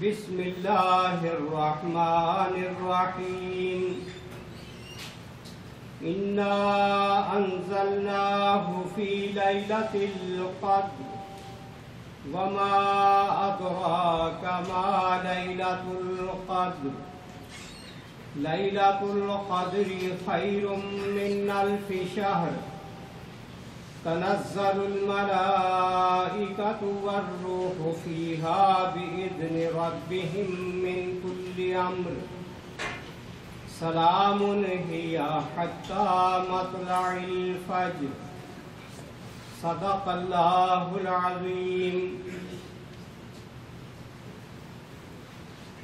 بسم اللہ الرحمن الرحیم انا انزلناہ فی لیلۃ القدر وما ادراک ما لیلۃ القدر لیلۃ القدر خیر من الف شہر تنزل الملائکۃ والروح فیہا بإذن ربہم من کل امر سلام ہی حتی مطلع الفجر صدق اللہ العظیم۔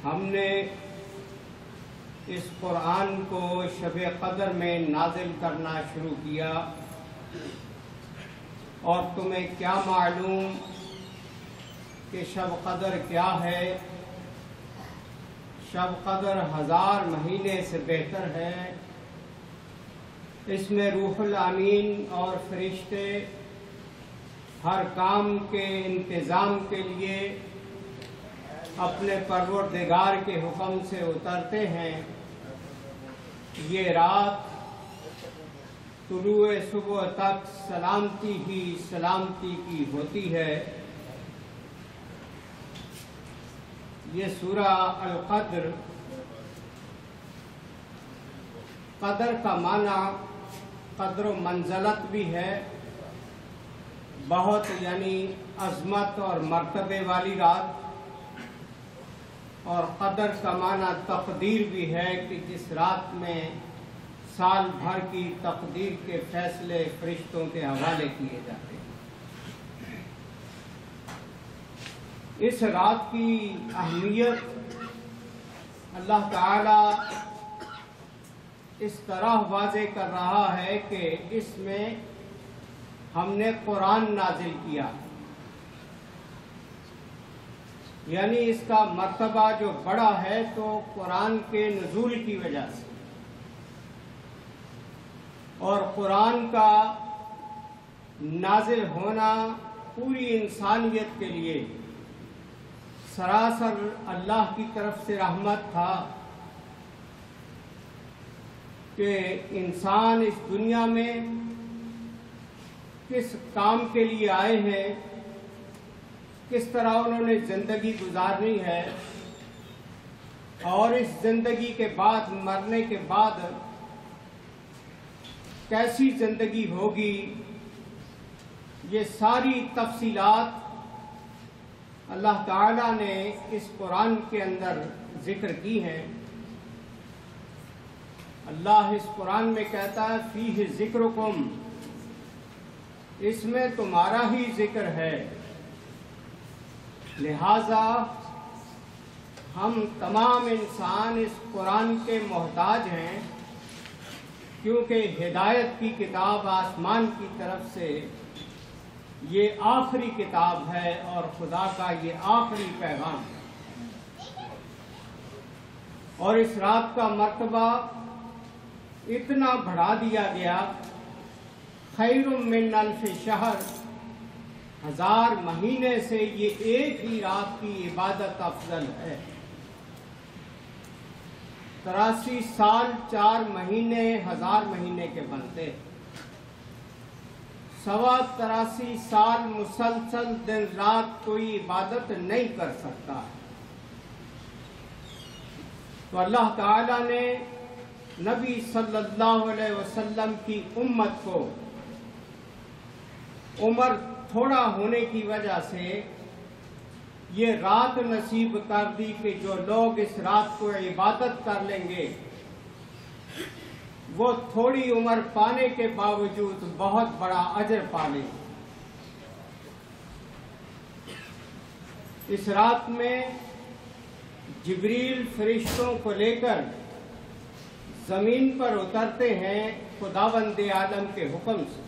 ہم نے اس قرآن کو شب قدر میں نازل کرنا شروع کیا، اور تمہیں کیا معلوم کہ شب قدر کیا ہے؟ شب قدر 1000 مہینے سے بہتر ہے۔ اس میں روح الامین اور فرشتے ہر کام کے انتظام کے لیے اپنے پروردگار کے حکم سے اترتے ہیں۔ یہ رات طلوع صبح تک سلامتی ہی سلامتی کی ہوتی ہے۔ یہ سورہ القدر، قدر کا معنی قدر و منزلت بھی ہے، بہت یعنی عظمت اور مرتبے والی رات، اور قدر کا معنی تقدیر بھی ہے کہ جس رات میں سال بھر کی تقدیر کے فیصلے فرشتوں کے حوالے کیے جاتے ہیں۔ اس رات کی اہمیت اللہ تعالی اس طرح واضح کر رہا ہے کہ اس میں ہم نے قرآن نازل کیا، یعنی اس کا مرتبہ جو بڑا ہے تو قرآن کے نزول کی وجہ سے، اور قرآن کا نازل ہونا پوری انسانیت کے لیے سراسر اللہ کی طرف سے رحمت تھا کہ انسان اس دنیا میں کس کام کے لیے آئے ہیں، کس طرح انہوں نے زندگی گزارنی ہے، اور اس زندگی کے بعد، مرنے کے بعد کیسی زندگی ہوگی، یہ ساری تفصیلات اللہ تعالیٰ نے اس قرآن کے اندر ذکر کی ہیں۔ اللہ اس قرآن میں کہتا ہے فیہ ذکرکم، اس میں تمہارا ہی ذکر ہے، لہذا ہم تمام انسان اس قرآن کے محتاج ہیں، کیونکہ ہدایت کی کتاب آسمان کی طرف سے یہ آخری کتاب ہے اور خدا کا یہ آخری پیغام ہے۔ اور اس رات کا مرتبہ اتنا بڑھا دیا گیا، خیر من الف شہر، 1000 مہینے سے یہ ایک ہی رات کی عبادت افضل ہے۔ 83 سال 4 مہینے 1000 مہینے کے بنتے، 83 سال مسلسل دن رات کوئی عبادت نہیں کر سکتا۔ تو اللہ تعالیٰ نے نبی صلی اللہ علیہ وسلم کی امت کو عمر تھوڑا ہونے کی وجہ سے یہ رات نصیب کر دی کہ جو لوگ اس رات کو عبادت کر لیں گے وہ تھوڑی عمر پانے کے باوجود بہت بڑا اجر پا لیں گے۔ اس رات میں جبریل فرشتوں کو لے کر زمین پر اترتے ہیں خداوند عالم کے حکم سے۔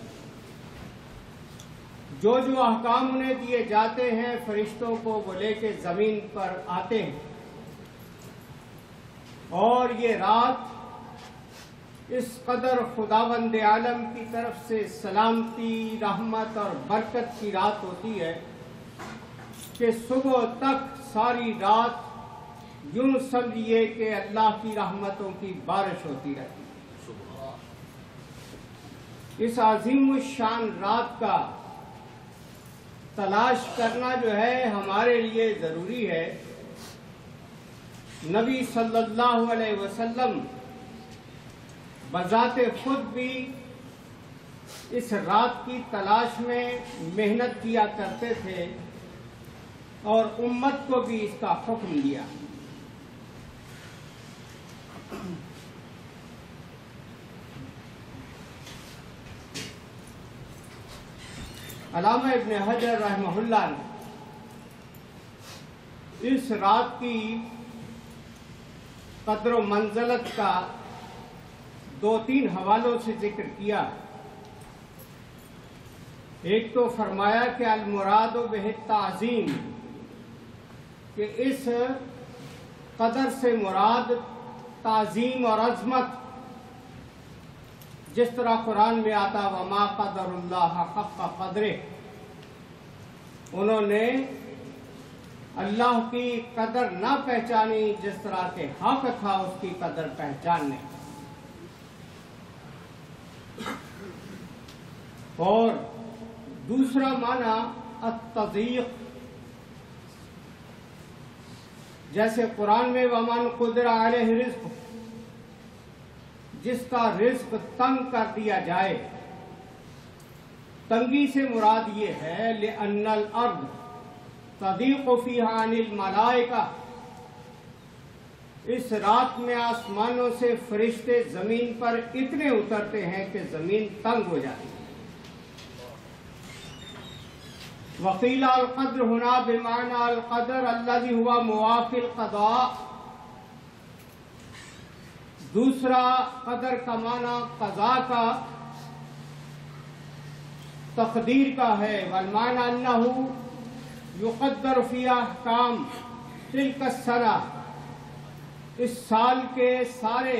جو جو احکام انہیں دیے جاتے ہیں فرشتوں کو وہ لے کے زمین پر آتے ہیں، اور یہ رات اس قدر خداوند عالم کی طرف سے سلامتی، رحمت اور برکت کی رات ہوتی ہے کہ صبح تک ساری رات یوں سمجھیے کہ اللہ کی رحمتوں کی بارش ہوتی رہتی ہے۔ اس عظیم الشان رات کا تلاش کرنا جو ہے ہمارے لیے ضروری ہے۔ نبی صلی اللہ علیہ وسلم بذات خود بھی اس رات کی تلاش میں محنت کیا کرتے تھے اور امت کو بھی اس کا حکم دیا۔ علامہ ابن حجر رحمہ اللہ نے اس رات کی قدر و منزلت کا 2-3 حوالوں سے ذکر کیا۔ ایک تو فرمایا کہ المراد بہ التعظیم، کہ اس قدر سے مراد تعظیم اور عظمت، جس طرح قرآن میں آتا وما قدر اللہ حق قدرہ، انہوں نے اللہ کی قدر نہ پہچانی جس طرح کے حق تھا اس کی قدر پہچاننے۔ اور دوسرا معنی التضییق، جیسے قرآن میں ومن قدر علیہ رزق، جس کا رزق تنگ کر دیا جائے۔ تنگی سے مراد یہ ہے لأن الارض تضیق فیہا عن الملائکہ، اس رات میں آسمانوں سے فرشتے زمین پر اتنے اترتے ہیں کہ زمین تنگ ہو جاتی ہے۔ وقیل القدر ہنا بمعنی القدر الذی ہوا موافی القضاء، دوسرا قدر کا معنی قضاء کا، تقدیر کا ہے۔ والمعنی انہ یقدر فی احکام تلک السنہ، اس سال کے سارے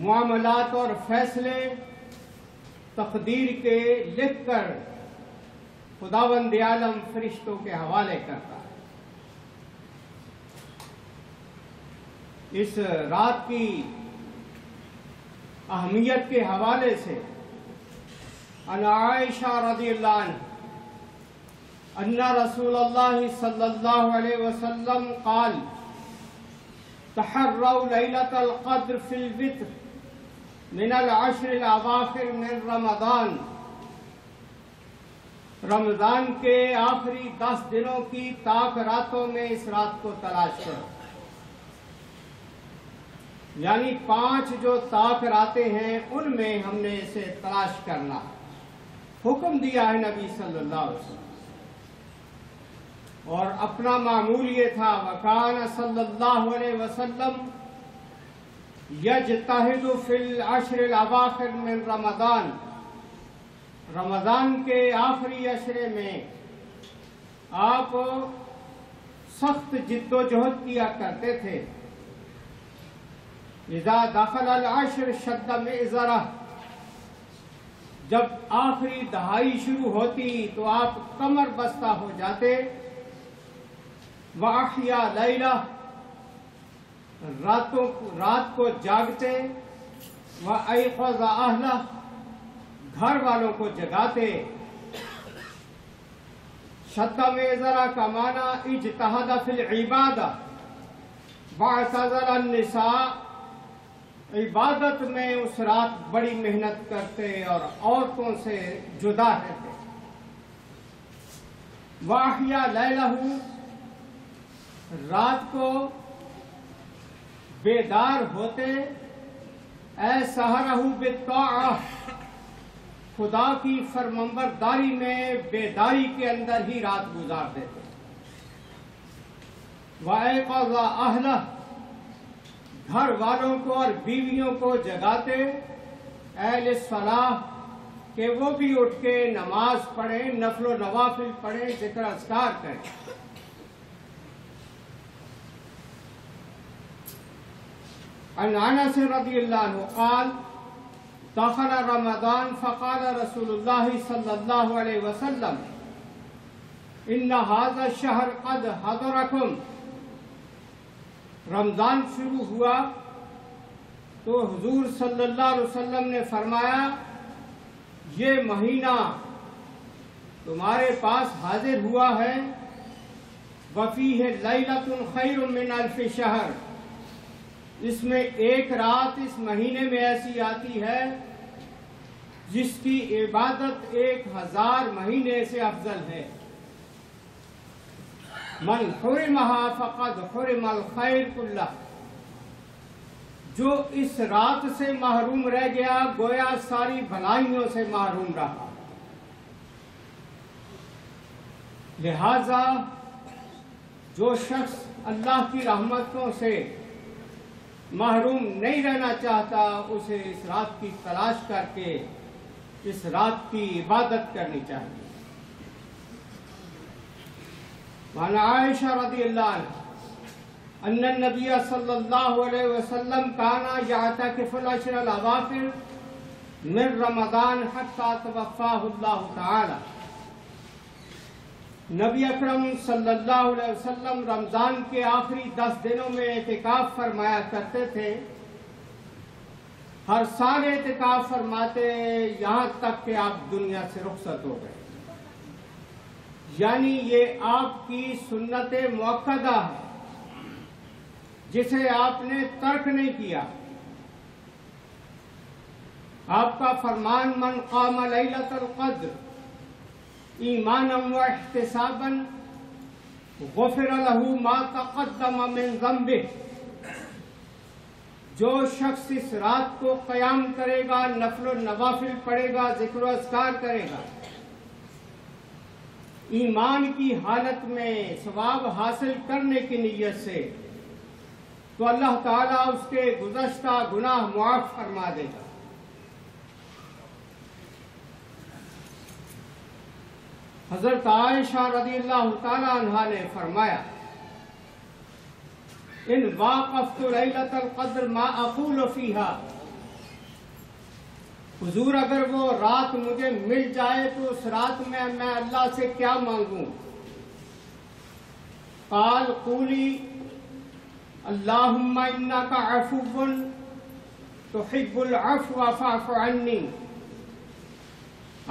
معاملات اور فیصلے تقدیر کے لکھ کر خداوند عالم فرشتوں کے حوالے کرتا ہے۔ اس رات کی اہمیت کے حوالے سے عن عائشہ رضی اللہ عنہ ان رسول اللہ صلی اللہ علیہ وسلم قال تحروا لیلۃ القدر فی الوتر من العشر الاواخر من رمضان، رمضان کے آخری 10 دنوں کی طاق راتوں میں اس رات کو تلاش کرو، یعنی 5 جو طاق راتیں ہیں ان میں ہم نے اسے تلاش کرنا حکم دیا ہے نبی صلی اللہ علیہ وسلم۔ اور اپنا معمول یہ تھا وَكَانَ صلی اللہ علیہ وسلم یجتہد فی العشر الاواخر من رمضان، رمضان کے آخری عشرے میں آپ سخت جد و جہد کیا کرتے تھے۔ اذا دخل العشر شد مئزرہ، جب آخری دہائی شروع ہوتی تو آپ کمر بستہ ہو جاتے۔ وَأَحْيَا لَيْلَةً، رات کو جاگتے۔ وَأَيْقَظَ أَهْلَهُ، گھر والوں کو جگاتے۔ شد مئزرہ کا معنی اجتہد فی العبادہ واعتزل النساء، عبادت میں اس رات بڑی محنت کرتے اور عورتوں سے جدا رہتے۔ وَأَحْيَا لَيْلَهُ، رات کو بیدار ہوتے۔ اے سحرہ بالطاعہ، خدا کی فرمانبرداری میں بیداری کے اندر ہی رات گزار دیتے۔ وَأَيْقَظَ أَهْلَهُ، گھر والوں کو اور بیویوں کو جگاتے۔ اہل الصلاح، کہ وہ بھی اٹھ کے نماز پڑھیں، نفل و نوافل پڑھیں، ذکر اذکار کریں۔ عن انس رضی اللہ عنہ قال دخل رمضان فقال رسول اللہ صلی اللہ علیہ وسلم ان هذا الشهر قد حضركم رمضان شروع ہوا تو حضور صلی اللہ علیہ وسلم نے فرمایا یہ مہینہ تمہارے پاس حاضر ہوا ہے وفیہ لیلۃ خیر من الف شہر، اس میں ایک رات اس مہینے میں ایسی آتی ہے جس کی عبادت 1000 مہینے سے افضل ہے۔ من حرمہا فقد حرم الخیر کلہ، جو اس رات سے محروم رہ گیا گویا ساری بھلائیوں سے محروم رہا۔ لہذا جو شخص اللہ کی رحمتوں سے محروم نہیں رہنا چاہتا اسے اس رات کی تلاش کر کے اس رات کی عبادت کرنی چاہیے۔ وعن عائشہ رضی اللہ عنہ ان النبی صلی اللہ علیہ وسلم کانا یعتکف العشر الاواخر من رمضان حتی توفاہ اللہ تعالی، نبی اکرم صلی اللہ علیہ وسلم رمضان کے آخری 10 دنوں میں اعتکاف فرمایا کرتے تھے۔ ہر سال اعتکاف فرماتے یہاں تک کہ آپ دنیا سے رخصت ہو گئے، یعنی یہ آپ کی سنت مؤکدہ ہے جسے آپ نے ترک نہیں کیا۔ آپ کا فرمان من قام لیلۃ القدر ایمانا و احتسابا غفر له ما تقدم من ذنبہ، جو شخص اس رات کو قیام کرے گا، نفل و نوافل پڑھے گا، ذکر و اذکار کرے گا، ایمان کی حالت میں ثواب حاصل کرنے کی نیت سے، تو اللہ تعالیٰ اس کے گزشتہ گناہ معاف فرما دے گا۔ حضرت عائشہ رضی اللہ تعالی عنہا نے فرمایا ان واقفت لیلۃ القدر ما اقول فیہا، حضور اگر وہ رات مجھے مل جائے تو اس رات میں اللہ سے کیا مانگوں؟ قال قولی اللہم انک عفو تحب العفو فاعف عنی،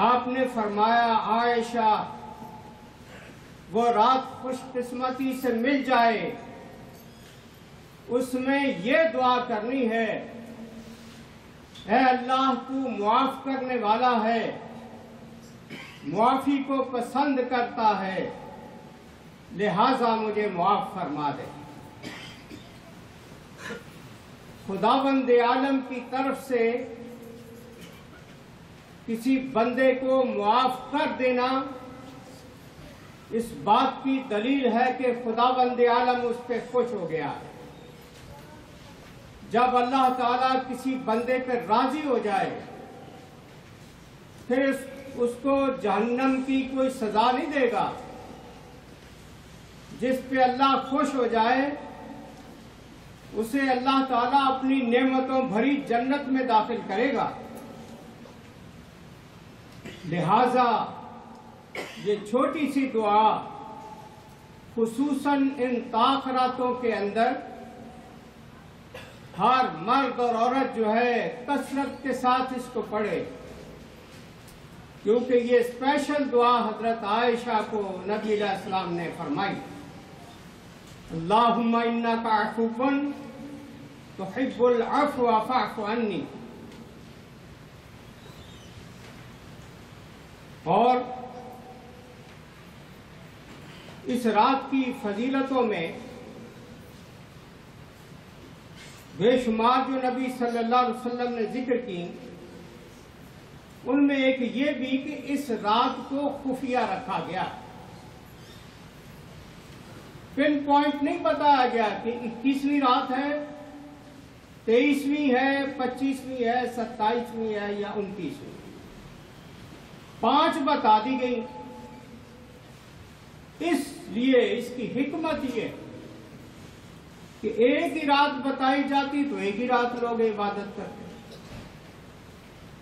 آپ نے فرمایا عائشہ وہ رات خوش قسمتی سے مل جائے اس میں یہ دعا کرنی ہے اے اللہ تو معاف کرنے والا ہے، معافی کو پسند کرتا ہے، لہذا مجھے معاف فرما دے۔ خداوند عالم کی طرف سے کسی بندے کو معاف کر دینا اس بات کی دلیل ہے کہ خداوند عالم اس پہ خوش ہو گیا ہے۔ جب اللہ تعالیٰ کسی بندے پہ راضی ہو جائے پھر اس کو جہنم کی کوئی سزا نہیں دے گا، جس پہ اللہ خوش ہو جائے اسے اللہ تعالیٰ اپنی نعمتوں بھری جنت میں داخل کرے گا۔ لہذا یہ چھوٹی سی دعا خصوصاً ان تاخراتوں کے اندر ہر مرد اور عورت جو ہے کثرت کے ساتھ اس کو پڑھے، کیونکہ یہ اسپیشل دعا حضرت عائشہ کو نبی علیہ السلام نے فرمائی، اللہم انک عفو تحب العفو فاعف عنی۔ اور اس رات کی فضیلتوں میں بے شمار جو نبی صلی اللہ علیہ وسلم نے ذکر کی، ان میں ایک یہ بھی کہ اس رات کو خفیہ رکھا گیا، پن پوائنٹ نہیں بتایا گیا کہ 21ویں رات ہے، 23ویں ہے، 25ویں ہے، 27ویں ہے یا 29ویں، 5 بتا دی گئی۔ اس لیے اس کی حکمت یہ کہ ایک ہی رات بتائی جاتی تو ایک ہی رات لوگ عبادت کرتے،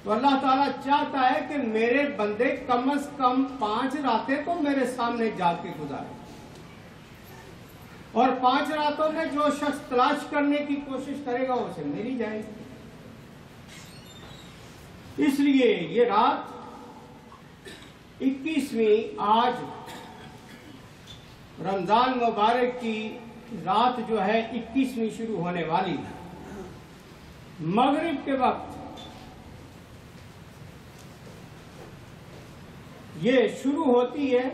تو اللہ تعالیٰ چاہتا ہے کہ میرے بندے کم از کم 5 راتیں تو میرے سامنے جا کے گزارے۔ اور 5 راتوں میں جو شخص تلاش کرنے کی کوشش کرے گا اسے مل ہی جائے گی۔ اس لیے یہ رات 21ویں آج رمضان مبارک کی رات جو ہے 21ویں شروع ہونے والی ہے۔ مغرب کے وقت یہ شروع ہوتی ہے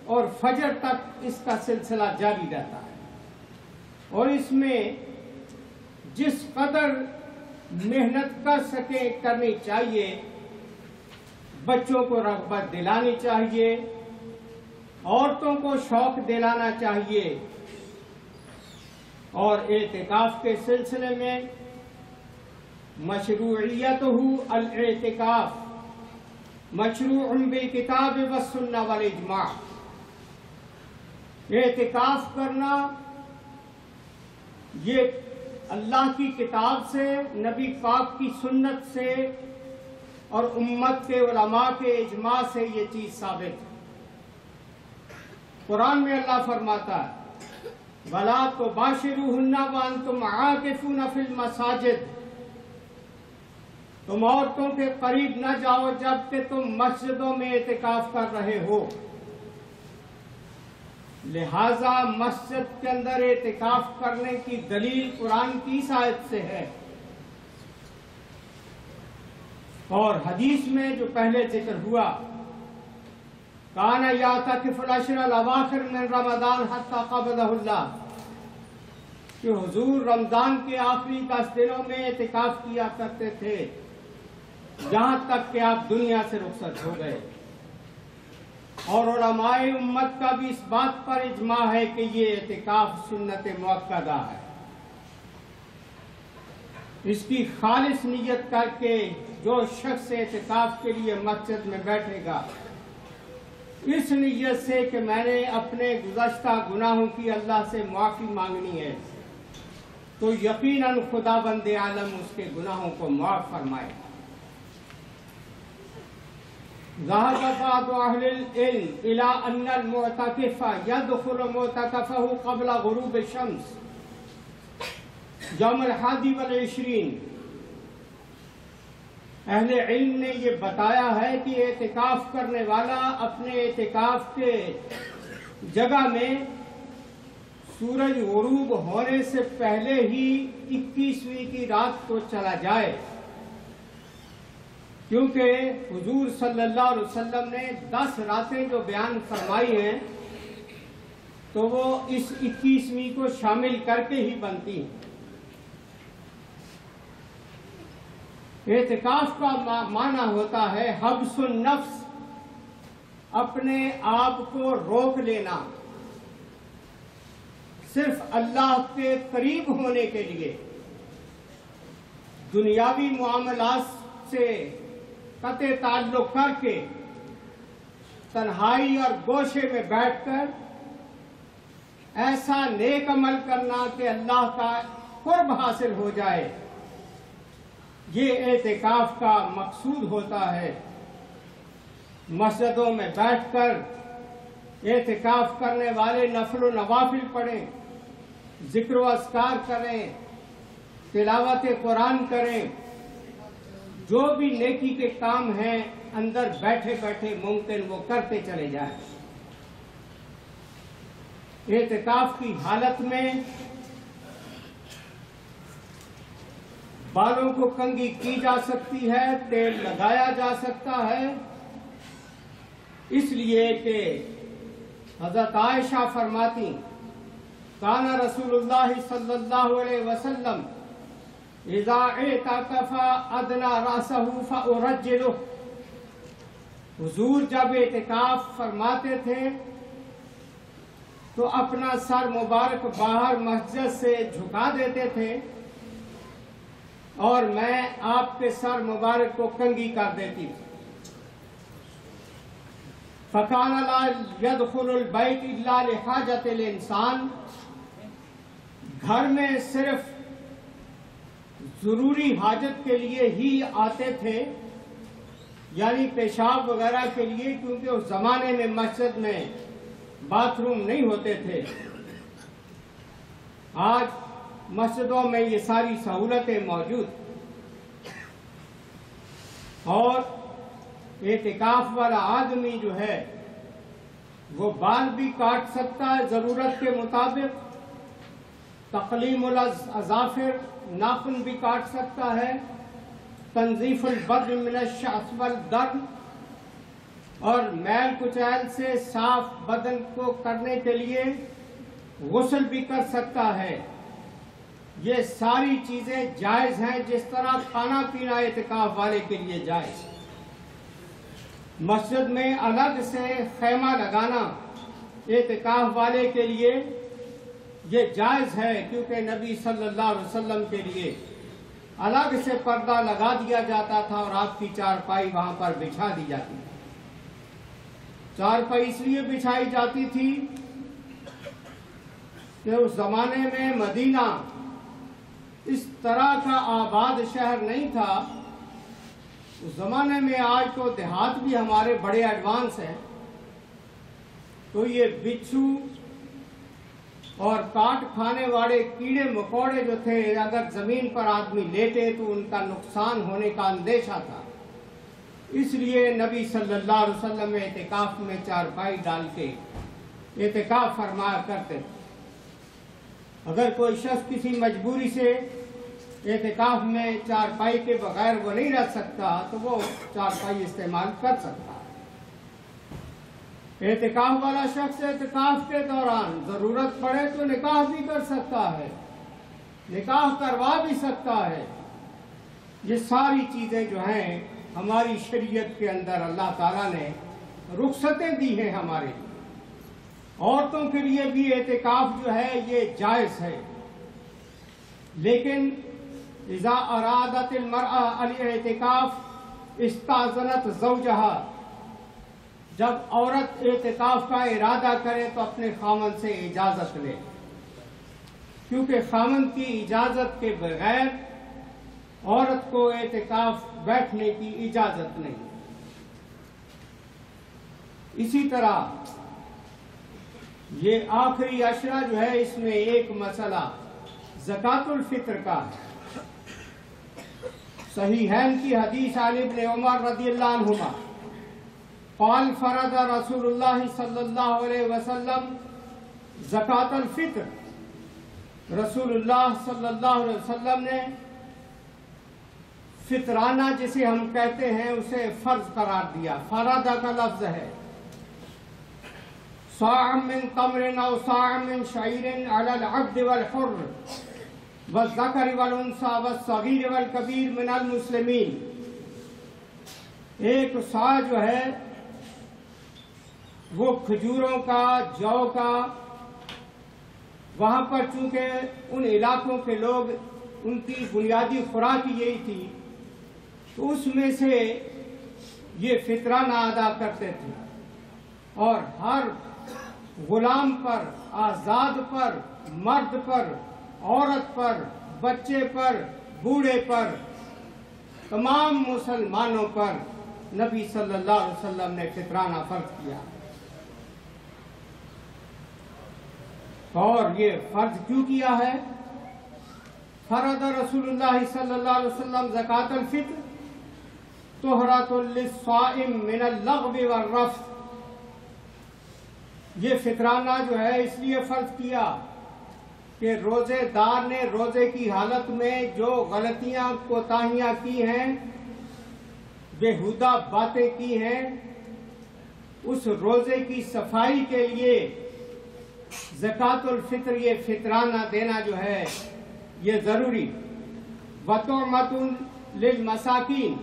اور فجر تک اس کا سلسلہ جاری رہتا ہے، اور اس میں جس قدر محنت کر سکے کرنی چاہیے، بچوں کو رغبت دلانی چاہیے، عورتوں کو شوق دلانا چاہیے، اور اعتکاف کے سلسلے میں مشروعیتہ الاعتکاف مشروع بالکتاب والسنہ والاجماع، اعتکاف کرنا یہ اللہ کی کتاب سے، نبی پاک کی سنت سے اور امت کے علماء کے اجماع سے یہ چیز ثابت ہے۔ قرآن میں اللہ فرماتا ہے وَلَا تُبَاشِرُوهُنَّ وَأَنْتُمْ عَاكِفُونَ فِي الْمَسَاجِدِ، تم عورتوں کے قریب نہ جاؤ جبکہ تم مسجدوں میں اعتکاف کر رہے ہو۔ لہذا مسجد کے اندر اعتکاف کرنے کی دلیل قرآن کی اس آیت سے ہے، اور حدیث میں جو پہلے ذکر ہوا کان یعتکف العشر الاواخر من رمضان حتی قبضہ اللہ، کہ حضور رمضان کے آخری 10 دنوں میں اعتکاف کیا کرتے تھے جہاں تک کہ آپ دنیا سے رخصت ہو گئے۔ اور علماء امت کا بھی اس بات پر اجماع ہے کہ یہ اعتکاف سنت مؤکدہ ہے۔ اس کی خالص نیت کر کے جو شخص اعتکاف کے لیے مسجد میں بیٹھے گا، اس نیت سے کہ میں نے اپنے گزشتہ گناہوں کی اللہ سے معافی مانگنی ہے، تو یقیناً خداوند عالم اس کے گناہوں کو معاف فرمائے۔ ذهب بعض أهل العلم إلى أن المعتكف يدخل معتكفه قبل غروب الشمس يوم 21 اہل علم نے یہ بتایا ہے کہ اعتکاف کرنے والا اپنے اعتکاف کے جگہ میں سورج غروب ہونے سے پہلے ہی 21ویں کی رات کو چلا جائے، کیونکہ حضور صلی اللہ علیہ وسلم نے 10 راتیں جو بیان فرمائی ہیں تو وہ اس 21ویں کو شامل کر کے ہی بنتی ہیں۔ اعتکاف کا معنی ہوتا ہے حبس النفس، اپنے آپ کو روک لینا، صرف اللہ کے قریب ہونے کے لیے، دنیاوی معاملات سے قطع تعلق کر کے تنہائی اور گوشے میں بیٹھ کر ایسا نیک عمل کرنا کہ اللہ کا قرب حاصل ہو جائے، یہ اعتکاف کا مقصود ہوتا ہے۔ مسجدوں میں بیٹھ کر اعتکاف کرنے والے نفل و نوافل پڑھیں، ذکر و اذکار کریں، تلاوت قرآن کریں، جو بھی نیکی کے کام ہیں اندر بیٹھے بیٹھے ممکن وہ کرتے چلے جائیں۔ اعتکاف کی حالت میں بالوں کو کنگھی کی جا سکتی ہے، تیل لگایا جا سکتا ہے، اس لیے کہ حضرت عائشہ فرماتی کان رسول اللہ صلی اللہ علیہ وسلم اذا اعتکف ادنى راسه فارجله، حضور جب اعتکاف فرماتے تھے تو اپنا سر مبارک باہر مسجد سے جھکا دیتے تھے اور میں آپ کے سر مبارک کو کنگھی کر دیتی تھی۔ فَكَانَ لَا يَدْخُلُ الْبَيْتِ إِلَّا لِحَاجَةِ الْإِنسَانِ، گھر میں صرف ضروری حاجت کے لیے ہی آتے تھے، یعنی پیشاب وغیرہ کے لیے، کیونکہ اس زمانے میں مسجد میں باتھ روم نہیں ہوتے تھے۔ آج مسجدوں میں یہ ساری سہولتیں موجود اور اعتکاف والا آدمی جو ہے وہ بال بھی کاٹ سکتا ہے ضرورت کے مطابق، تقلیم الاظافر ناخن بھی کاٹ سکتا ہے، تنظیف البدن من الشعث والدرن اور میل کچیل سے صاف بدن کو کرنے کے لیے غسل بھی کر سکتا ہے۔ یہ ساری چیزیں جائز ہیں، جس طرح کھانا پینا اعتکاف والے کے لیے جائز۔ مسجد میں الگ سے خیمہ لگانا اعتکاف والے کے لیے یہ جائز ہے، کیونکہ نبی صلی اللہ علیہ وسلم کے لیے الگ سے پردہ لگا دیا جاتا تھا اور آپ کی چارپائی وہاں پر بچھا دی جاتی تھی۔ چارپائی اس لیے بچھائی جاتی تھی کہ اس زمانے میں مدینہ اس طرح کا آباد شہر نہیں تھا۔ اس زمانے میں، آج تو دیہات بھی ہمارے بڑے ایڈوانس ہیں، تو یہ بچھو اور کاٹ کھانے والے کیڑے مکوڑے جو تھے، اگر زمین پر آدمی لیٹے تو ان کا نقصان ہونے کا اندیشہ تھا۔ اس لیے نبی صلی اللہ علیہ وسلم اعتکاف میں چارپائی ڈال کے اعتکاف فرمایا کرتے تھے۔ اگر کوئی شخص کسی مجبوری سے اعتکاف میں چارپائی کے بغیر وہ نہیں رہ سکتا تو وہ چارپائی استعمال کر سکتا ہے۔ اعتکاف والا شخص اعتکاف کے دوران ضرورت پڑے تو نکاح بھی کر سکتا ہے، نکاح کروا بھی سکتا ہے۔ یہ ساری چیزیں جو ہیں ہماری شریعت کے اندر اللہ تعالیٰ نے رخصتیں دی ہیں ہمارے لیے۔ عورتوں کے لیے بھی اعتکاف جو ہے یہ جائز ہے، لیکن اذا ارادت المرأة الاعتکاف استاذنت زوجہا، جب عورت اعتکاف کا ارادہ کرے تو اپنے خاوند سے اجازت لے، کیونکہ خاوند کی اجازت کے بغیر عورت کو اعتکاف بیٹھنے کی اجازت نہیں۔ اسی طرح یہ آخری عشرہ جو ہے، اس میں ایک مسئلہ زکوٰۃ الفطر کا ہے۔ صحیحین کی حدیث عن ابن عمر رضی اللہ عنہما قال فرض رسول اللہ صلی اللہ علیہ وسلم زکوٰۃ الفطر، رسول اللہ صلی اللہ علیہ وسلم نے فطرانہ جسے ہم کہتے ہیں اسے فرض قرار دیا۔ فرض کا لفظ ہے صاع من تمر او صاع من شعیر علی العبد والحر والذکر والانثى والصغیر والکبیر من المسلمین۔ ایک صاع جو ہے وہ کھجوروں کا، جو کا، وہاں پر چونکہ ان علاقوں کے لوگ ان کی بنیادی خوراک یہی تھی تو اس میں سے یہ فطرانہ ادا کرتے تھے، اور ہر غلام پر، آزاد پر، مرد پر، عورت پر، بچے پر، بوڑھے پر، تمام مسلمانوں پر نبی صلی اللہ علیہ وسلم نے فطرانہ فرض کیا۔ اور یہ فرض کیوں کیا ہے؟ فرض رسول اللہ صلی اللہ علیہ وسلم زکوٰۃ الفطر طہرۃ للصائم من اللغو والرفث۔ یہ فطرانہ جو ہے اس لیے فرض کیا کہ روزے دار نے روزے کی حالت میں جو غلطیاں کوتاہیاں کی ہیں، بےہودہ باتیں کی ہیں، اس روزے کی صفائی کے لیے زکوٰۃ الفطر، یہ فطرانہ دینا جو ہے یہ ضروری۔ وَطُعْمَةٌ لِلْمَسَاكِينَ،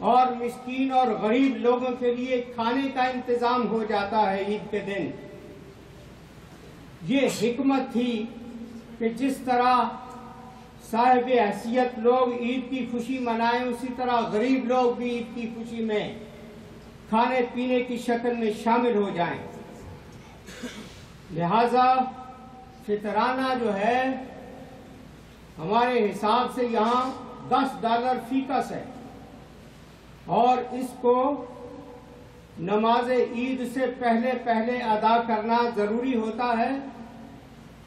اور مسکین اور غریب لوگوں کے لیے کھانے کا انتظام ہو جاتا ہے عید کے دن۔ یہ حکمت تھی کہ جس طرح صاحب حیثیت لوگ عید کی خوشی منائیں، اسی طرح غریب لوگ بھی عید کی خوشی میں کھانے پینے کی شکل میں شامل ہو جائیں۔ لہذا فطرانہ جو ہے ہمارے حساب سے یہاں $10 فی کس ہے، اور اس کو نماز عید سے پہلے ادا کرنا ضروری ہوتا ہے،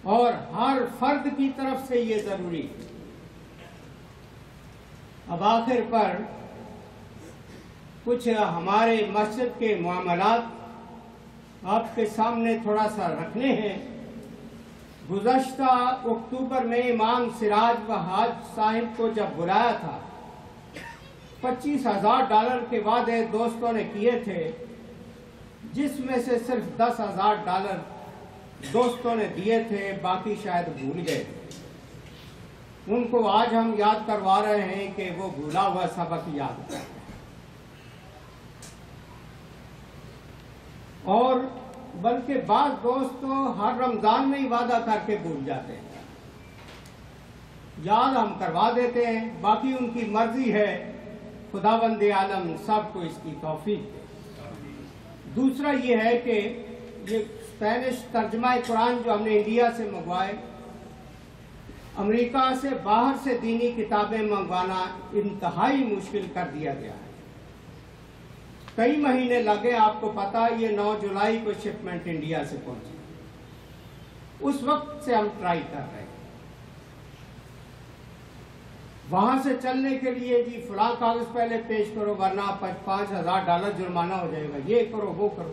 اور ہر فرد کی طرف سے یہ ضروری ہے۔ اب آخر پر کچھ ہمارے مسجد کے معاملات آپ کے سامنے تھوڑا سا رکھنے ہیں۔ گزشتہ اکتوبر میں امام سراج وحاج صاحب کو جب بلایا تھا، $25,000 کے وعدے دوستوں نے کیے تھے، جس میں سے صرف $10,000 دوستوں نے دیے تھے، باقی شاید بھول گئے۔ ان کو آج ہم یاد کروا رہے ہیں کہ وہ بھولا ہوا سبق یاد کریں۔ اور بلکہ بعض دوست تو ہر رمضان میں ہی وعدہ کر کے بھول جاتے ہیں۔ یاد ہم کروا دیتے ہیں، باقی ان کی مرضی ہے، خداوند عالم سب کو اس کی توفیق دے۔ دوسرا یہ ہے کہ یہ اسپینش ترجمہ قرآن جو ہم نے انڈیا سے منگوائے، امریکہ سے باہر سے دینی کتابیں منگوانا انتہائی مشکل کر دیا گیا ہے۔ کئی مہینے لگے، آپ کو پتا، یہ 9 جولائی کو شپمنٹ انڈیا سے پہنچی۔ اس وقت سے ہم ٹرائی کر رہے ہیں۔ وہاں سے چلنے کے لیے جی فلاں کاغذ پہلے پیش کرو ورنہ $5,000 جرمانہ ہو جائے گا، یہ کرو وہ کرو،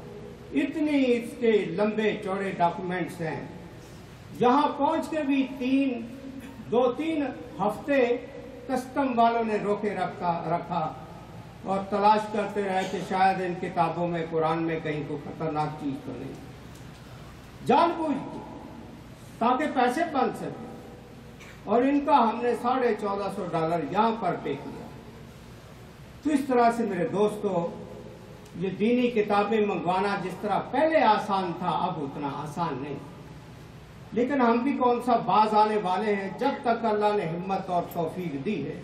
اتنی اس کے لمبے چوڑے ڈاکومنٹس ہیں۔ یہاں پہنچ کے بھی 2-3 ہفتے کسٹم والوں نے روکے رکھا اور تلاش کرتے رہے کہ شاید ان کتابوں میں قرآن میں کہیں کوئی خطرناک چیز تو نہیں، جان بوجھ کے تاکہ پیسے بن سکے۔ اور ان کا ہم نے $1,400 یہاں پر پے کیا۔ تو اس طرح سے میرے دوستو، یہ دینی کتابیں منگوانا جس طرح پہلے آسان تھا، اب اتنا آسان نہیں۔ لیکن ہم بھی کون سا باز آنے والے ہیں؟ جب تک اللہ نے ہمت اور توفیق دی ہے،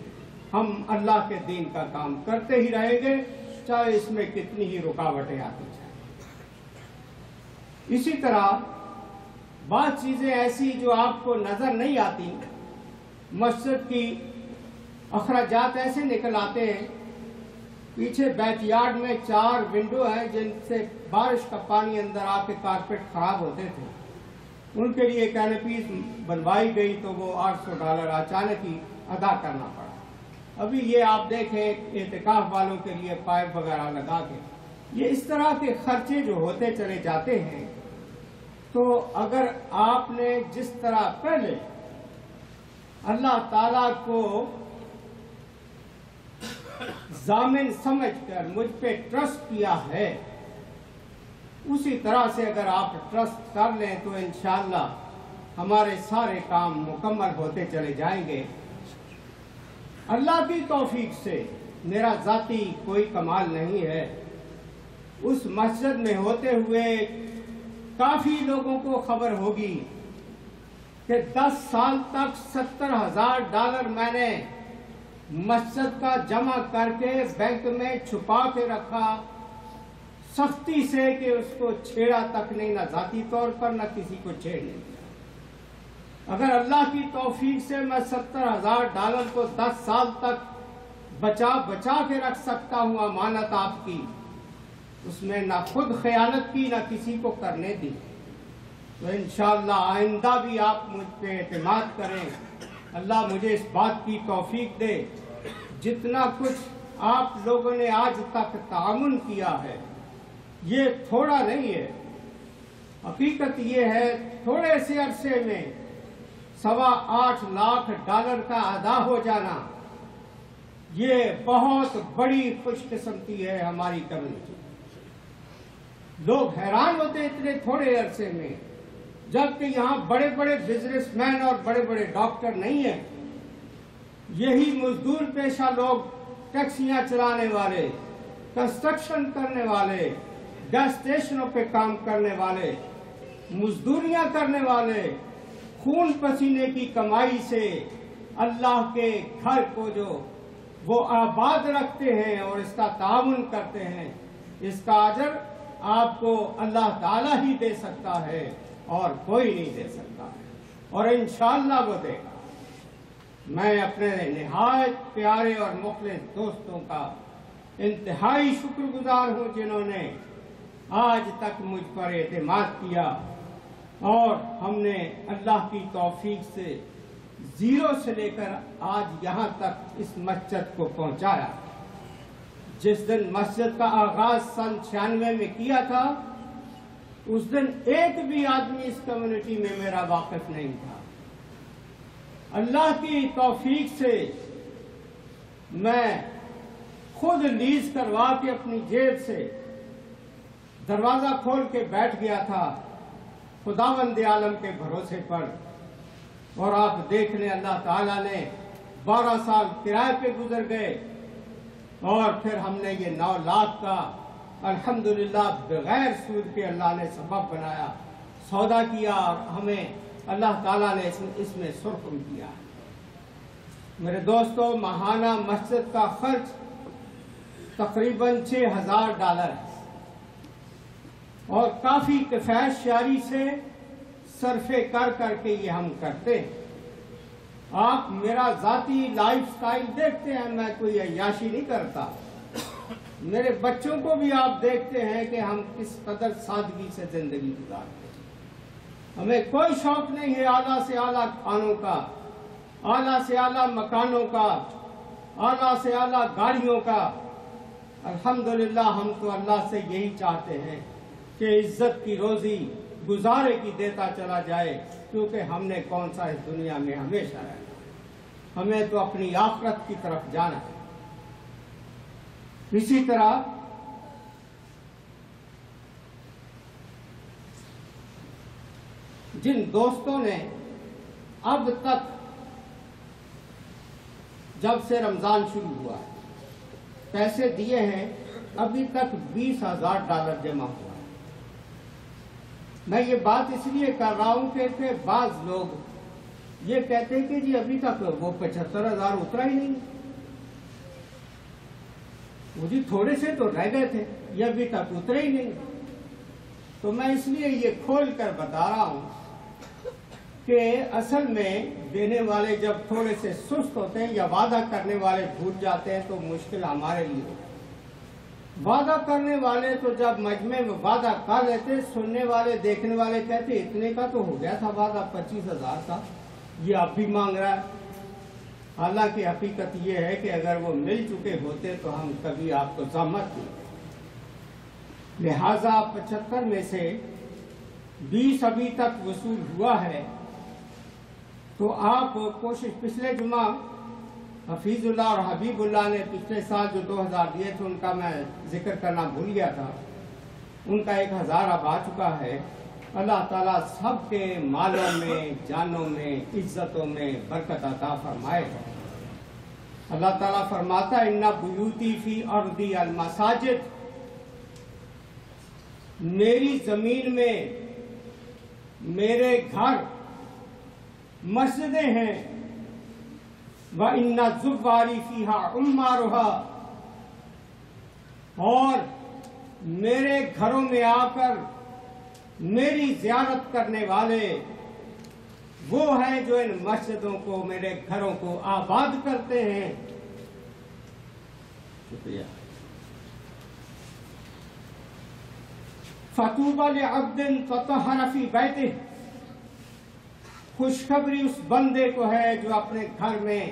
ہم اللہ کے دین کا کام کرتے ہی رہیں گے، چاہے اس میں کتنی ہی رکاوٹیں آتی جائیں۔ اسی طرح بعض چیزیں ایسی جو آپ کو نظر نہیں آتی، مسجد کی اخراجات ایسے نکل آتے ہیں۔ پیچھے بیک یارڈ میں 4 ونڈو ہیں جن سے بارش کا پانی اندر آ کے کارپیٹ خراب ہوتے تھے، ان کے لیے کینپیز بنوائی گئی تو وہ $800 اچانک ہی ادا کرنا پڑا۔ ابھی یہ آپ دیکھیں اعتکاف والوں کے لیے پائپ وغیرہ لگا کے، یہ اس طرح کے خرچے جو ہوتے چلے جاتے ہیں۔ تو اگر آپ نے جس طرح پہلے اللہ تعالیٰ کو ضامن سمجھ کر مجھ پہ ٹرسٹ کیا ہے، اسی طرح سے اگر آپ ٹرسٹ کر لیں تو انشاءاللہ ہمارے سارے کام مکمل ہوتے چلے جائیں گے۔ اللہ کی توفیق سے میرا ذاتی کوئی کمال نہیں ہے۔ اس مسجد میں ہوتے ہوئے کافی لوگوں کو خبر ہوگی کہ 10 سال تک $70,000 میں نے مسجد کا جمع کر کے بینک میں چھپا کے رکھا، سختی سے کہ اس کو چھیڑا تک نہیں، نہ ذاتی طور پر نہ کسی کو چھیڑنے دیا۔ اگر اللہ کی توفیق سے میں $70,000 کو 10 سال تک بچا کے رکھ سکتا ہوں، امانت آپ کی، اس میں نہ خود خیانت کی نہ کسی کو کرنے دی، تو انشاءاللہ آئندہ بھی آپ مجھ پہ اعتماد کریں۔ اللہ مجھے اس بات کی توفیق دے، جتنا کچھ آپ لوگوں نے آج تک تعاون کیا ہے یہ تھوڑا نہیں ہے۔ حقیقت یہ ہے تھوڑے سے عرصے میں $8.25 لاکھ کا ادا ہو جانا، یہ بہت بڑی خوش قسمتی ہے ہماری کمیونٹی۔ لوگ حیران ہوتے اتنے تھوڑے عرصے میں، جبکہ یہاں بڑے بڑے بزنس مین اور بڑے بڑے ڈاکٹر نہیں ہیں، یہی مزدور پیشہ لوگ، ٹیکسیاں چلانے والے، کنسٹرکشن کرنے والے، گیس اسٹیشنوں پہ کام کرنے والے، مزدوریاں کرنے والے، خون پسینے کی کمائی سے اللہ کے گھر کو جو وہ آباد رکھتے ہیں اور اس کا تعاون کرتے ہیں، اس کا اجر آپ کو اللہ تعالیٰ ہی دے سکتا ہے اور کوئی نہیں دے سکتا ہے، اور انشاءاللہ وہ دے گا۔ میں اپنے نہایت پیارے اور مخلص دوستوں کا انتہائی شکر گزار ہوں جنہوں نے آج تک مجھ پر اعتماد کیا اور ہم نے اللہ کی توفیق سے زیرو سے لے کر آج یہاں تک اس مسجد کو پہنچایا۔ جس دن مسجد کا آغاز سن 96 میں کیا تھا، اس دن ایک بھی آدمی اس کمیونٹی میں میرا واقف نہیں تھا۔ اللہ کی توفیق سے میں خود لیز کروا کے اپنی جیب سے دروازہ کھول کے بیٹھ گیا تھا خداوند عالم کے بھروسے پر، اور آپ دیکھ لیں اللہ تعالیٰ نے 12 سال کرائے پہ گزر گئے، اور پھر ہم نے یہ 9 لاکھ کا الحمدللہ بغیر سود کے اللہ نے سبب بنایا، سودا کیا، اور ہمیں اللہ تعالیٰ نے اس میں سرخم کیا۔ میرے دوستو، ماہانہ مسجد کا خرچ تقریباً $6000 ہے، اور کافی کفایت شعاری سے صرفے کر کے یہ ہم کرتے ہیں۔ آپ میرا ذاتی لائف سٹائل دیکھتے ہیں، میں کوئی عیاشی نہیں کرتا۔ میرے بچوں کو بھی آپ دیکھتے ہیں کہ ہم کس قدر سادگی سے زندگی گزارتے ہیں۔ ہمیں کوئی شوق نہیں ہے اعلیٰ سے اعلیٰ کھانوں کا، اعلیٰ سے اعلیٰ مکانوں کا، اعلیٰ سے اعلیٰ گاڑیوں کا۔ الحمدللہ ہم تو اللہ سے یہی چاہتے ہیں کہ عزت کی روزی گزارے کی دیتا چلا جائے، کیونکہ ہم نے کون سا اس دنیا میں ہمیشہ رہنا، ہمیں تو اپنی آخرت کی طرف جانا ہے۔ اسی طرح جن دوستوں نے اب تک جب سے رمضان شروع ہوا ہے پیسے دیے ہیں، ابھی تک $20,000 جمع ہوا ہے۔ میں یہ بات اس لیے کر رہا ہوں کہ بعض لوگ یہ کہتے ہیں کہ جی ابھی تک وہ 75,000 اترا ہی نہیں، وہ جی تھوڑے سے تو رہ گئے تھے، یہ ابھی تک اترے ہی نہیں۔ تو میں اس لیے یہ کھول کر بتا رہا ہوں کہ اصل میں دینے والے جب تھوڑے سے سست ہوتے ہیں یا وعدہ کرنے والے بھول جاتے ہیں تو مشکل ہمارے لیے ہوتا ہے۔ وعدہ کرنے والے تو جب مجمع میں وعدہ کر لیتے، سننے والے دیکھنے والے کہتے اتنے کا تو ہو گیا تھا وعدہ، 25,000 کا، یہ اب بھی مانگ رہا ہے۔ حالانکہ حقیقت یہ ہے کہ اگر وہ مل چکے ہوتے تو ہم کبھی آپ کو زحمت نہیں دیتے۔ لہٰذا 75 میں سے 20 ابھی تک وصول ہوا ہے، تو آپ کوشش، پچھلے جمعہ حفیظ اللہ اور حبیب اللہ نے پچھلے سال جو 2000 دیے تھے ان کا میں ذکر کرنا بھول گیا تھا، ان کا 1000 اب آ چکا ہے۔ اللہ تعالیٰ سب کے مالوں میں، جانوں میں، عزتوں میں برکت عطا فرمائے۔ اللہ تعالیٰ فرماتا ہے اِنَّ بُیُوتِی فِی أَرْضِی الْمَسَاجِدِ، میری زمین میں میرے گھر مسجدیں ہیں، وَإِنَّ الزُّوَّارِ فِيهَا عُمَّارُهَا، اور میرے گھروں میں آ کر میری زیارت کرنے والے وہ ہیں جو ان مسجدوں کو، میرے گھروں کو آباد کرتے ہیں۔ شکریہ۔ فَطُوبَى لِعَبْدٍ تَطَهَّرَ فِي بَيْتِهِ، خوشخبری اس بندے کو ہے جو اپنے گھر میں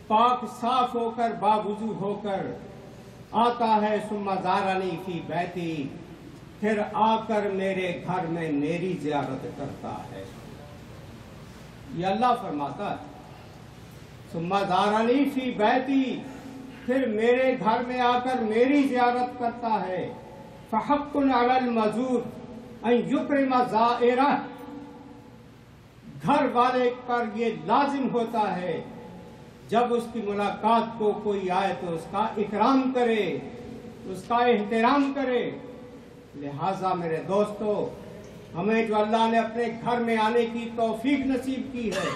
پاک صاف ہو کر، باوضو ہو کر آتا ہے، ثم زارنی فی بیتی، پھر آ کر میرے گھر میں میری زیارت کرتا ہے۔ یہ اللہ فرماتا ہے ثم زارنی فی بیتی، پھر میرے گھر میں آ کر میری زیارت کرتا ہے۔ فحق علی المزور ان یکرم زائرہ، گھر والے پر یہ لازم ہوتا ہے جب اس کی ملاقات کو کوئی آئے تو اس کا اکرام کرے، اس کا احترام کرے۔ لہٰذا میرے دوستو، ہمیں جو اللہ نے اپنے گھر میں آنے کی توفیق نصیب کی ہے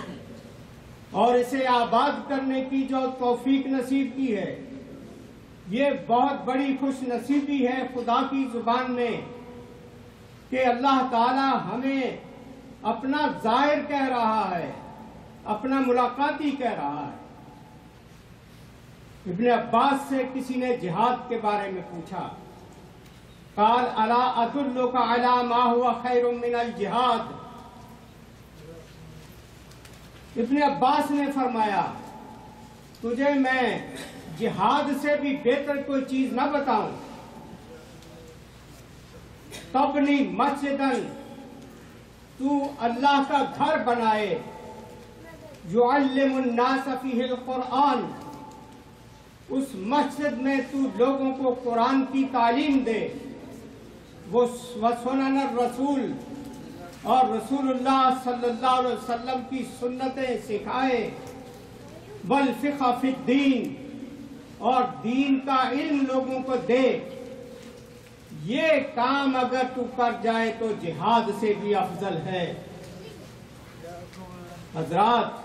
اور اسے آباد کرنے کی جو توفیق نصیب کی ہے، یہ بہت بڑی خوش نصیبی ہے خدا کی زبان میں کہ اللہ تعالی ہمیں اپنا زائر کہہ رہا ہے، اپنا ملاقاتی کہہ رہا ہے۔ ابن عباس سے کسی نے جہاد کے بارے میں پوچھا، قال الا ادلک علی ما هو خیر من الجہاد، ابن عباس نے فرمایا تجھے میں جہاد سے بھی بہتر کوئی چیز نہ بتاؤں؟ تبنی مسجدن، تو اللہ کا گھر بنائے، یعلم الناس فیہ القرآن، اس مسجد میں تو لوگوں کو قرآن کی تعلیم دے، وہ سنن الرسول، اور رسول اللہ صلی اللہ علیہ وسلم کی سنتیں سکھائے، والفقہ فی الدین، اور دین کا علم لوگوں کو دے۔ یہ کام اگر تو کر جائے تو جہاد سے بھی افضل ہے۔ حضرات،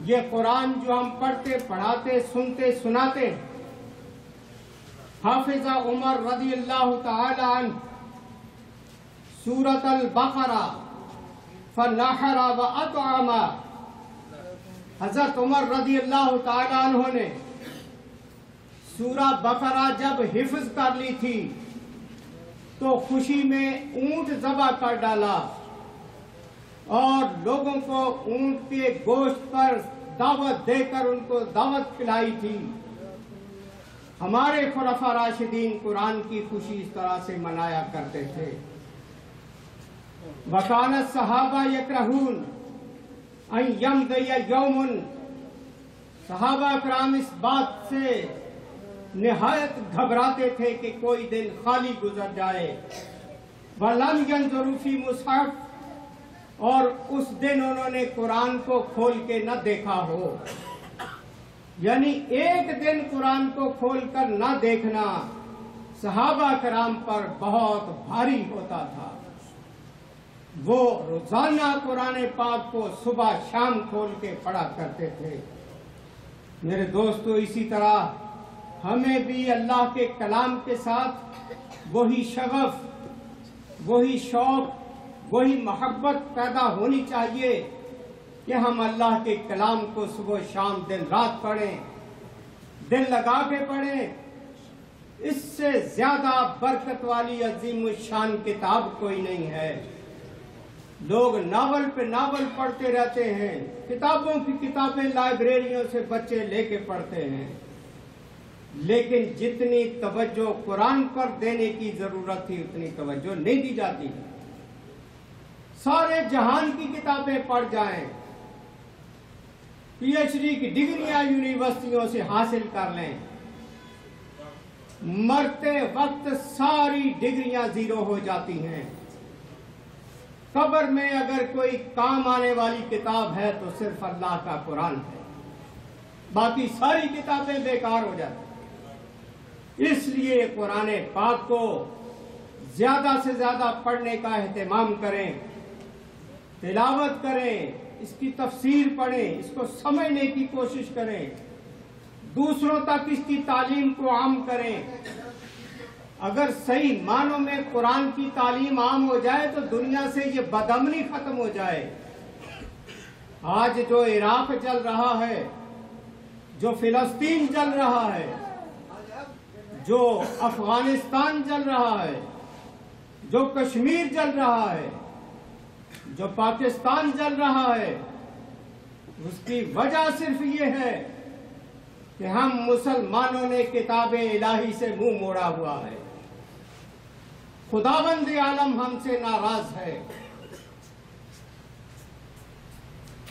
یہ قرآن جو ہم پڑھتے، پڑھاتے، سنتے، سناتے ہیں، حافظ عمر رضی اللہ تعالی عنہ سورۃ البقرہ فنحر واطعم، حضرت عمر رضی اللہ تعالی عنہ نے سورہ بقرہ جب حفظ کر لی تھی تو خوشی میں اونٹ ذبح کر ڈالا اور لوگوں کو اونٹ کے گوشت پر دعوت دے کر ان کو دعوت پلائی تھی۔ ہمارے خلفاء راشدین قرآن کی خوشی اس طرح سے منایا کرتے تھے۔ وَكَانَ الصَّحَابَةُ يَكْرَهُونَ أَن يَمْضِيَ يَوْمٌ، صحابہ کرام اس بات سے نہایت گھبراتے تھے کہ کوئی دن خالی گزر جائے۔ وَلَمْ يَنْظُرُوا فِي مُصْحَفٍ، اور اس دن انہوں نے قرآن کو کھول کے نہ دیکھا ہو، یعنی ایک دن قرآن کو کھول کر نہ دیکھنا صحابہ کرام پر بہت بھاری ہوتا تھا۔ وہ روزانہ قرآن پاک کو صبح شام کھول کے پڑھا کرتے تھے۔ میرے دوستو، اسی طرح ہمیں بھی اللہ کے کلام کے ساتھ وہی شغف، وہی شوق، وہی محبت پیدا ہونی چاہیے کہ ہم اللہ کے کلام کو صبح و شام دن رات پڑھیں، دل لگا کے پڑھیں۔ اس سے زیادہ برکت والی عظیم الشان کتاب کوئی نہیں ہے۔ لوگ ناول پہ ناول پڑھتے رہتے ہیں، کتابوں کی کتابیں لائبریریوں سے بچے لے کے پڑھتے ہیں، لیکن جتنی توجہ قرآن پر دینے کی ضرورت تھی اتنی توجہ نہیں دی جاتی۔ سارے جہان کی کتابیں پڑھ جائیں، پی ایچ ڈی کی ڈگریاں یونیورسٹیوں سے حاصل کر لیں، مرتے وقت ساری ڈگریاں زیرو ہو جاتی ہیں۔ قبر میں اگر کوئی کام آنے والی کتاب ہے تو صرف اللہ کا قرآن ہے، باقی ساری کتابیں بیکار ہو جاتی ہیں۔ اس لیے قرآن پاک کو زیادہ سے زیادہ پڑھنے کا اہتمام کریں، تلاوت کریں، اس کی تفسیر پڑھیں، اس کو سمجھنے کی کوشش کریں، دوسروں تک اس کی تعلیم کو عام کریں۔ اگر صحیح معنوں میں قرآن کی تعلیم عام ہو جائے تو دنیا سے یہ بدامنی ختم ہو جائے۔ آج جو عراق چل رہا ہے، جو فلسطین چل رہا ہے، جو افغانستان چل رہا ہے، جو کشمیر چل رہا ہے، جو پاکستان چل رہا ہے، اس کی وجہ صرف یہ ہے کہ ہم مسلمانوں نے کتاب الہی سے منہ موڑا ہوا ہے۔ خداوند عالم ہم سے ناراض ہے۔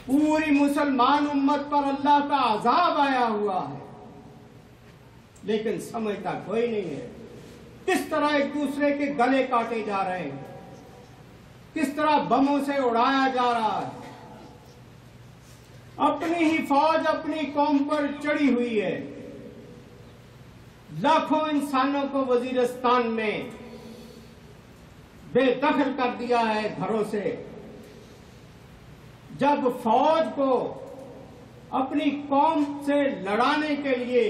پوری مسلمان امت پر اللہ کا عذاب آیا ہوا ہے، لیکن سمجھتا کوئی نہیں ہے۔ کس طرح ایک دوسرے کے گلے کاٹے جا رہے ہیں، کس طرح بموں سے اڑایا جا رہا ہے۔ اپنی ہی فوج اپنی قوم پر چڑھی ہوئی ہے۔ لاکھوں انسانوں کو وزیرستان میں بے دخل کر دیا ہے گھروں سے۔ جب فوج کو اپنی قوم سے لڑانے کے لیے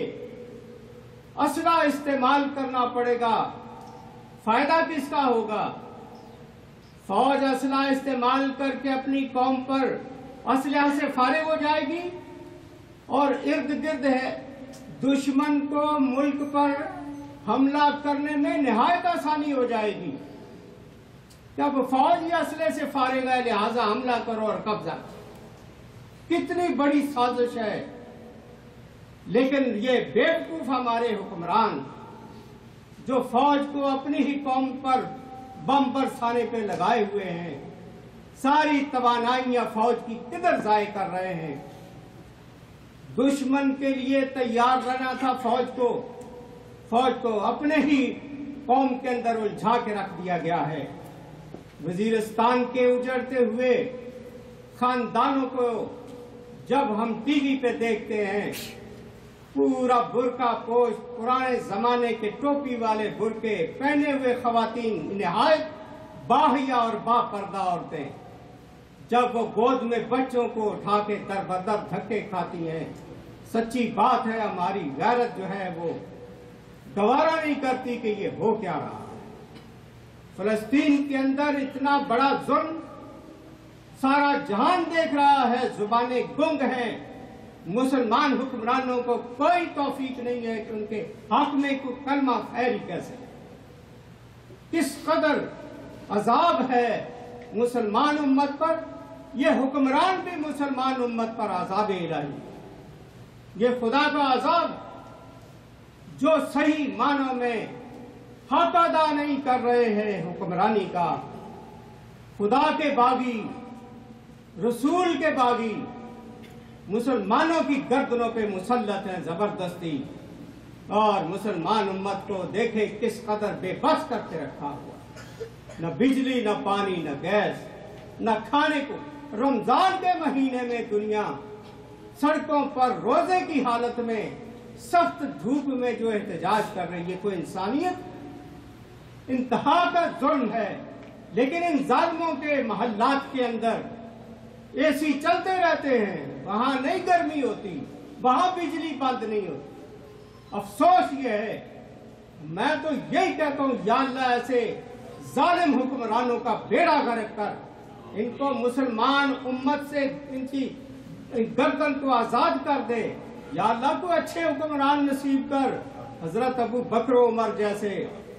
اسلحہ استعمال کرنا پڑے گا، فائدہ کس کا ہوگا؟ فوج اسلحہ استعمال کر کے اپنی قوم پر اسلحہ سے فارغ ہو جائے گی اور ارد گرد ہے دشمن کو ملک پر حملہ کرنے میں نہایت آسانی ہو جائے گی۔ جب فوج یہ اسلحے سے فارغ ہے لہذا حملہ کرو اور قبضہ کرو۔ کتنی بڑی سازش ہے، لیکن یہ بیوقوف ہمارے حکمران جو فوج کو اپنی ہی قوم پر بم برسانے پہ لگائے ہوئے ہیں، ساری توانائیاں فوج کی کدھر ضائع کر رہے ہیں۔ دشمن کے لیے تیار رہنا تھا فوج کو اپنے ہی قوم کے اندر الجھا کے رکھ دیا گیا ہے۔ وزیرستان کے اجڑتے ہوئے خاندانوں کو جب ہم ٹی وی پہ دیکھتے ہیں، پورا برقع پوش پرانے زمانے کے ٹوپی والے برقعے پہنے ہوئے خواتین، نہایت باحیا اور با پردہ عورتیں، جب وہ گود میں بچوں کو اٹھا کے در بدر دھکے کھاتی ہیں، سچی بات ہے ہماری غیرت جو ہے وہ گوارا نہیں کرتی کہ یہ ہو کیا رہا ہے۔ فلسطین کے اندر اتنا بڑا ظلم سارا جہان دیکھ رہا ہے، زبانیں گنگ ہیں، مسلمان حکمرانوں کو کوئی توفیق نہیں ہے کہ ان کے حق میں کوئی کلمہ خیری کیسے۔ کس قدر عذاب ہے مسلمان امت پر، یہ حکمران بھی مسلمان امت پر عذاب الہی، یہ خدا کا عذاب جو صحیح معنوں میں حق ادا نہیں کر رہے ہیں حکمرانی کا۔ خدا کے باغی، رسول کے باغی مسلمانوں کی گردنوں پہ مسلط ہیں زبردستی، اور مسلمان امت کو دیکھیں کس قدر بے بس کر کے رکھا ہوا، نہ بجلی، نہ پانی، نہ گیس، نہ کھانے کو۔ رمضان کے مہینے میں دنیا سڑکوں پر روزے کی حالت میں سخت دھوپ میں جو احتجاج کر رہی ہے، کوئی انسانیت؟ انتہا کا ظلم ہے۔ لیکن ان ظالموں کے محلات کے اندر اے سی چلتے رہتے ہیں، وہاں نہیں گرمی ہوتی، وہاں بجلی بند نہیں ہوتی۔ افسوس یہ ہے، میں تو یہی کہتا ہوں یا اللہ ایسے ظالم حکمرانوں کا بیڑا غرق کر، ان کو مسلمان امت سے ان کی گردن کو آزاد کر دے۔ یا اللہ کو اچھے حکمران نصیب کر، حضرت ابو بکر و عمر جیسے،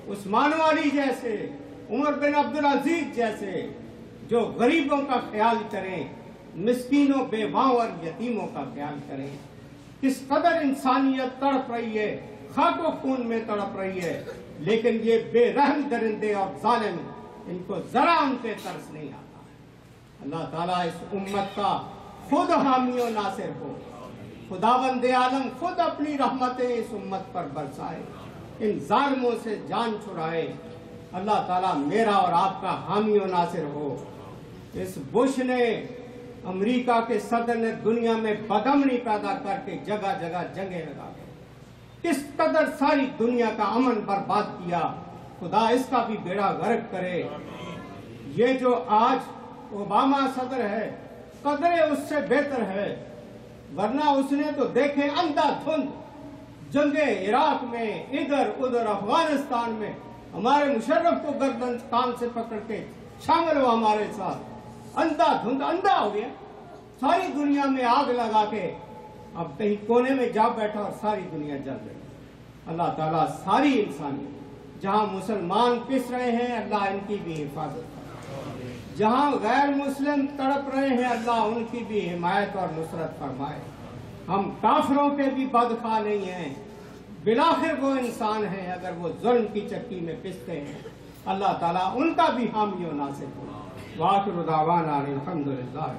عثمان و علی جیسے، عمر بن عبدالعزیز جیسے، جو غریبوں کا خیال کریں، مسکینوں، بیواؤں اور یتیموں کا خیال کریں۔ کس قدر انسانیت تڑپ رہی ہے، خاک و خون میں تڑپ رہی ہے، لیکن یہ بے رحم درندے اور ظالم، ان کو ذرا ان پہ ترس نہیں آتا۔ اللہ تعالیٰ اس امت کا خود حامی و ناصر ہو، خداوند عالم خود اپنی رحمتیں اس امت پر برسائے، ان ظالموں سے جان چھڑائے۔ اللہ تعالیٰ میرا اور آپ کا حامی و ناصر ہو۔ اس بش نے، امریکہ کے صدر نے دنیا میں بدامنی پیدا کر کے جگہ جگہ جنگیں لگا کے کس قدر ساری دنیا کا امن برباد کیا۔ خدا اس کا بھی بیڑا غرق کرے۔ یہ جو آج اوباما صدر ہے، قدرے اس سے بہتر ہے، ورنہ اس نے تو دیکھے اندھا دھند جنگیں عراق میں، ادھر ادھر افغانستان میں، ہمارے مشرف کو گردن کان سے پکڑ کے شامل ہو ہمارے ساتھ، اندھا دھند اندھا ہو گیا، ساری دنیا میں آگ لگا کے اب کہیں کونے میں جا بیٹھا اور ساری دنیا جل رہی۔ اللہ تعالیٰ ساری انسانیت، جہاں مسلمان پس رہے ہیں اللہ ان کی بھی حفاظت کرے، جہاں غیر مسلم تڑپ رہے ہیں اللہ ان کی بھی حمایت اور نصرت فرمائے۔ ہم کافروں کے بھی بدخواہ نہیں ہیں، بالآخر وہ انسان ہیں، اگر وہ ظلم کی چکی میں پستے ہیں اللہ تعالیٰ ان کا بھی حامی و ناصر ہو۔ وآخر دعوانا الحمدللہ۔